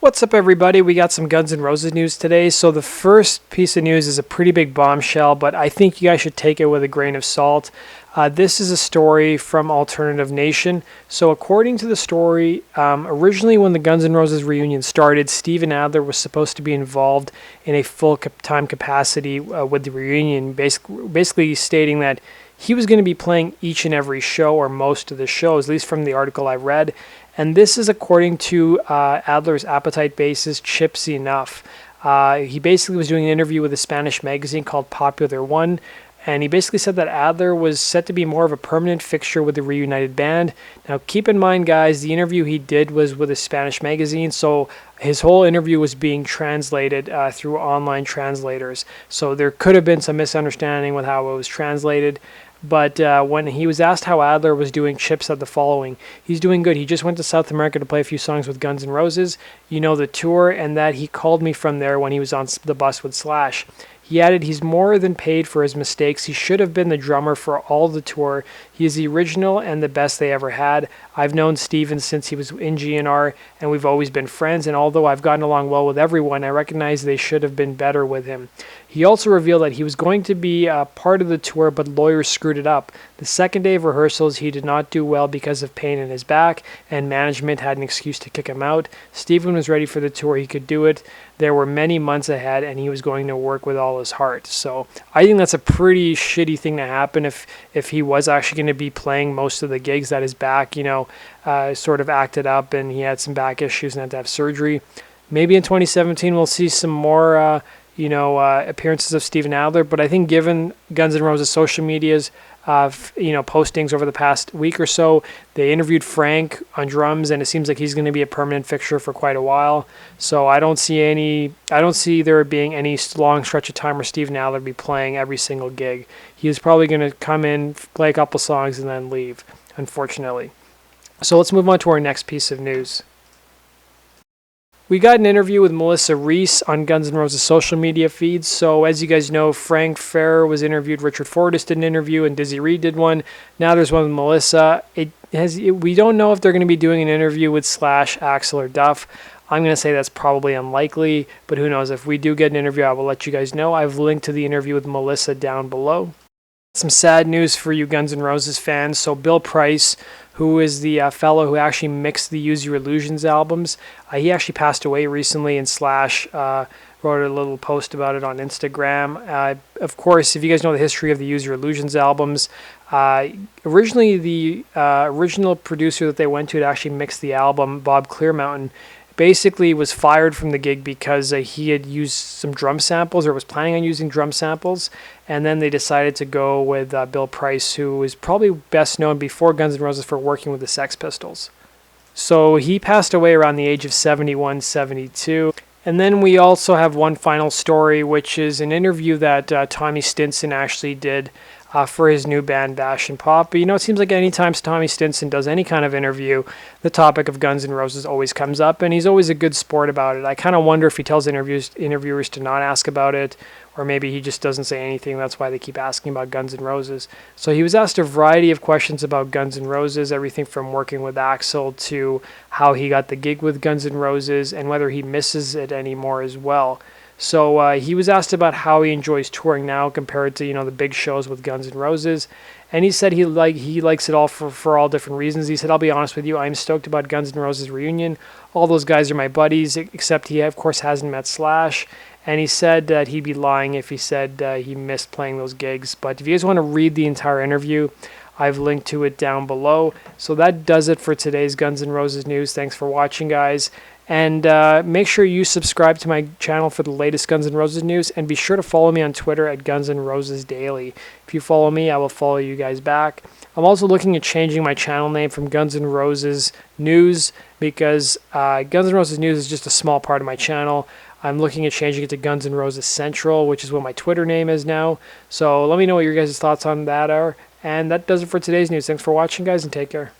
What's up, everybody? We got some Guns N' Roses news today. So the first piece of news is a pretty big bombshell, but I think you guys should take it with a grain of salt. This is a story from Alternative Nation. So according to the story, originally when the Guns N' Roses reunion started, Steven Adler was supposed to be involved in a full-time capacity with the reunion, basically stating that he was going to be playing each and every show or most of the shows, at least from the article I read. And this is according to Adler's Appetite bassist, Chipsy Nuff. He basically was doing an interview with a Spanish magazine called Popular One, and he basically said that Adler was set to be more of a permanent fixture with the reunited band. Now, keep in mind, guys, the interview he did was with a Spanish magazine, so his whole interview was being translated through online translators. So there could have been some misunderstanding with how it was translated. But when he was asked how Adler was doing, Chip said the following: "He's doing good. He just went to South America to play a few songs with Guns N' Roses, you know, the tour, and that he called me from there when he was on the bus with Slash." He added, "He's more than paid for his mistakes. He should have been the drummer for all the tour. He is the original and the best they ever had. I've known Steven since he was in GNR, and we've always been friends, and although I've gotten along well with everyone, I recognize they should have been better with him." He also revealed that he was going to be part of the tour, but lawyers screwed it up. The second day of rehearsals, he did not do well because of pain in his back, and management had an excuse to kick him out. Steven was ready for the tour. He could do it. There were many months ahead, and he was going to work with all his heart. So I think that's a pretty shitty thing to happen if he was actually going to be playing most of the gigs, that his back, sort of acted up and he had some back issues and had to have surgery. Maybe in 2017 we'll see some more appearances of Steven Adler, but I think given Guns N' Roses' social medias, postings over the past week or so, they interviewed Frank on drums, and it seems like he's going to be a permanent fixture for quite a while. So I don't see there being any long stretch of time where Steven Adler be playing every single gig. He is probably going to come in, play a couple songs, and then leave, unfortunately. So let's move on to our next piece of news. We got an interview with Melissa Reese on Guns N' Roses' social media feeds. So as you guys know, Frank Ferrer was interviewed, Richard Fortas did an interview, and Dizzy Reed did one. Now there's one with Melissa. We don't know if they're going to be doing an interview with Slash, Axl, or Duff. I'm going to say that's probably unlikely, but who knows? If we do get an interview, I will let you guys know. I've linked to the interview with Melissa down below. Some sad news for you Guns N' Roses fans. So Bill Price, who is the fellow who actually mixed the Use Your Illusions albums, he actually passed away recently, and Slash wrote a little post about it on Instagram. Of course, if you guys know the history of the Use Your Illusions albums, originally the original producer that they went to actually mix the album, Bob Clearmountain, basically was fired from the gig because he had used some drum samples, or was planning on using drum samples, and then they decided to go with Bill Price, who was probably best known before Guns N' Roses for working with the Sex Pistols. So he passed away around the age of 71, 72. And then we also have one final story, which is an interview that Tommy Stinson actually did for his new band, Bash and Pop. But it seems like anytime Tommy Stinson does any kind of interview, the topic of Guns N' Roses always comes up, and he's always a good sport about it. I kind of wonder if he tells interviewers to not ask about it, or maybe he just doesn't say anything. That's why they keep asking about Guns N' Roses. So he was asked a variety of questions about Guns N' Roses, everything from working with Axl to how he got the gig with Guns N' Roses, and whether he misses it anymore as well. So he was asked about how he enjoys touring now compared to the big shows with Guns N' Roses, and he said he likes it all for all different reasons. He said, "I'll be honest with you, I'm stoked about Guns N' Roses reunion. All those guys are my buddies, except he of course hasn't met Slash." And he said that he'd be lying if he said he missed playing those gigs. But if you guys want to read the entire interview, I've linked to it down below. So that does it for today's Guns N' Roses news. Thanks for watching, guys. And make sure you subscribe to my channel for the latest Guns N' Roses news. And be sure to follow me on Twitter at Guns N' Roses Daily. If you follow me, I will follow you guys back. I'm also looking at changing my channel name from Guns N' Roses News, because Guns N' Roses News is just a small part of my channel. I'm looking at changing it to Guns N' Roses Central, which is what my Twitter name is now. So let me know what your guys' thoughts on that are. And that does it for today's news. Thanks for watching, guys, and take care.